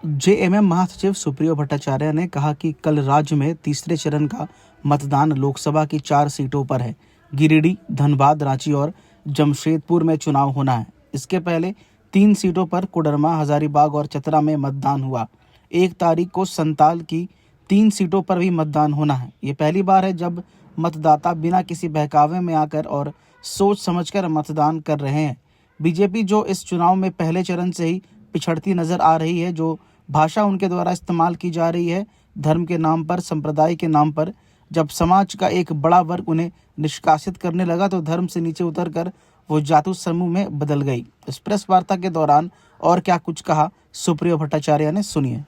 JMM महासचिव सुप्रियो भट्टाचार्य ने कहा कि कल राज्य में तीसरे चरण का मतदान लोकसभा की 4 सीटों पर है। गिरिडीह, धनबाद, रांची और जमशेदपुर में चुनाव होना है। इसके पहले 3 सीटों पर कोडरमा, हजारीबाग और चतरा में मतदान हुआ। 1 तारीख को संताल की 3 सीटों पर भी मतदान होना है। ये पहली बार है जब मतदाता बिना किसी बहकावे में आकर और सोच समझकर मतदान कर रहे हैं। बीजेपी जो इस चुनाव में पहले चरण से ही पिछड़ती नजर आ रही है, जो भाषा उनके द्वारा इस्तेमाल की जा रही है धर्म के नाम पर, संप्रदाय के नाम पर, जब समाज का एक बड़ा वर्ग उन्हें निष्कासित करने लगा तो धर्म से नीचे उतरकर वो जातु समूह में बदल गई। इस प्रेस वार्ता के दौरान और क्या कुछ कहा सुप्रियो भट्टाचार्य ने, सुनिए।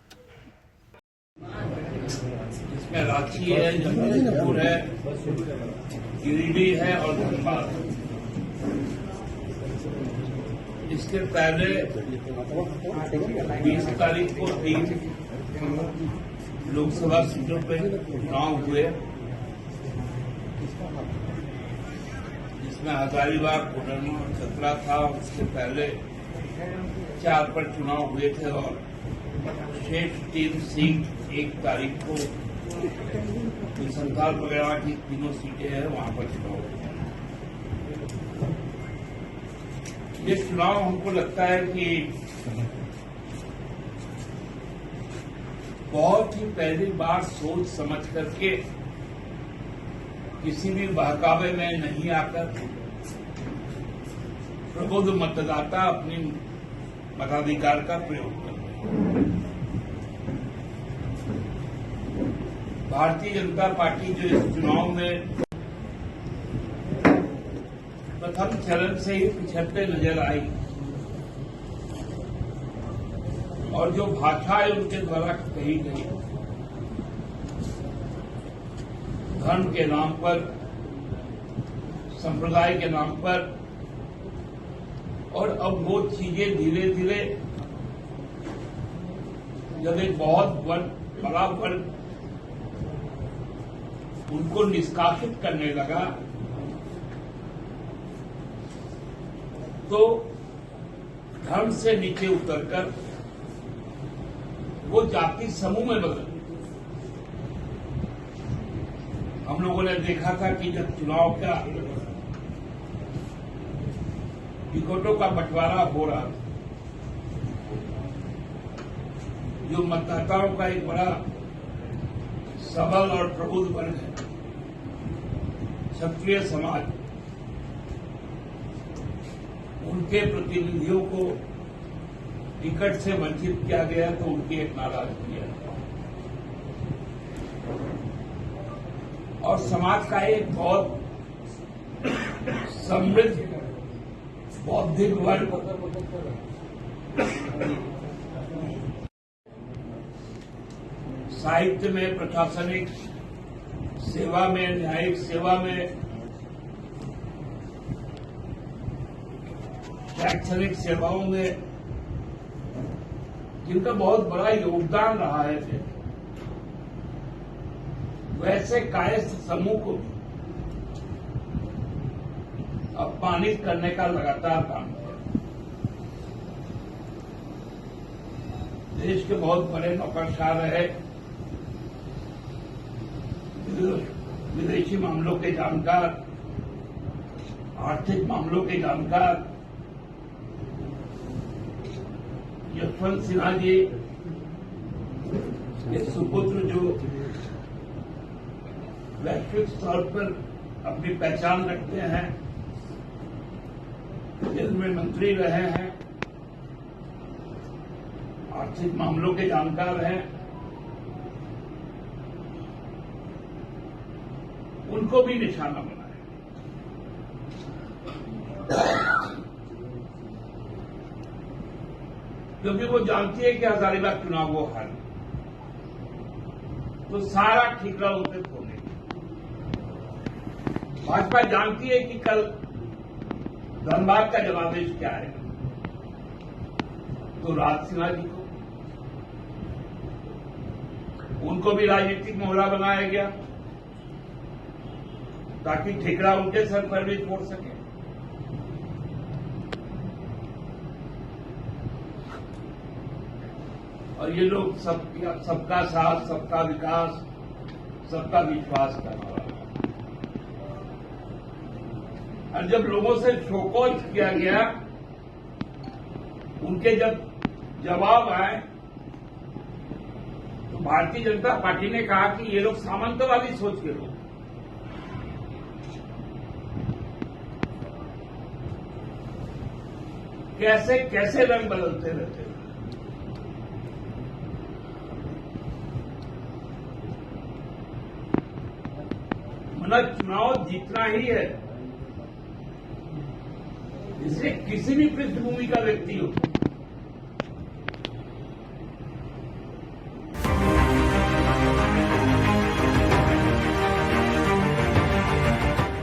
इसमें रांची है, जमशेदपुर है, गिरिडीह है और धनबाद। इसके पहले 20 तारीख को 3 लोकसभा सीटों पर चुनाव हुए, जिसमें हजारीबाग, कोडरमा और चतरा था। उसके पहले 4 पर चुनाव हुए थे और शेष 3 सीट 1 तारीख को संताल वगैरह की 3 सीटें हैं, वहां पर चुनाव हुए। ये चुनाव हमको लगता है कि बहुत ही पहली बार सोच समझ करके, किसी भी बहकावे में नहीं आकर प्रबुद्ध मतदाता अपनी मताधिकार का प्रयोग कर रहे हैं। भारतीय जनता पार्टी जो इस चुनाव में प्रथम चरण से ही पिछड़ते नजर आई और जो भाषाएं उनके द्वारा कही गई धर्म के नाम पर, संप्रदाय के नाम पर, और अब वो चीजें धीरे धीरे जब एक बहुत बड़ा वर्ग उनको निष्कासित करने लगा तो धर्म से नीचे उतरकर वो जाति समूह में बदल। हम लोगों ने देखा था कि जब चुनाव का टिकटों का बंटवारा हो रहा था, जो मतदाताओं का एक बड़ा सबल और प्रबुद्ध वर्ग है, क्षत्रिय समाज, उनके प्रतिनिधियों को टिकट से वंचित किया गया तो उनकी एक नाराजगी है। और समाज का एक बहुत समृद्ध बौद्धिक वर्ग साहित्य में, प्रशासनिक सेवा में, न्यायिक सेवा में, शैक्षणिक सेवाओं में, जिनका बहुत बड़ा योगदान रहा है, वैसे कायस्थ समूह को अपमानित करने का लगातार काम किया। देश के बहुत बड़े नौकरशाह रहे, विदेशी मामलों के जानकार, आर्थिक मामलों के जानकार यशवंत सिन्हा जी के सुपुत्र जो वैश्विक स्तर पर अपनी पहचान रखते हैं, जेल में मंत्री रहे हैं, आर्थिक मामलों के जानकार हैं, उनको भी निशाना बनाया। क्योंकि वो जानती है कि हजारीबाग चुनाव वो हार, तो सारा ठिकरा उनसे खोलेगी। भाजपा जानती है कि कल धनबाद का जनादेश क्या है, तो राज सिन्हा जी को, उनको भी राजनीतिक मोहरा बनाया गया ताकि ठिकरा उनके सर पर भी छोड़ सके। और ये लोग सबका साथ, सबका विकास, सबका विश्वास करने वाला। और जब लोगों से शोकॉज किया गया, उनके जब जवाब आए, तो भारतीय जनता पार्टी ने कहा कि ये लोग सामंतवादी सोच के लोग, कैसे कैसे रंग बदलते रहते हैं। मतलब चुनाव जीतना ही है, इसलिए किसी भी पृष्ठभूमि का व्यक्ति हो,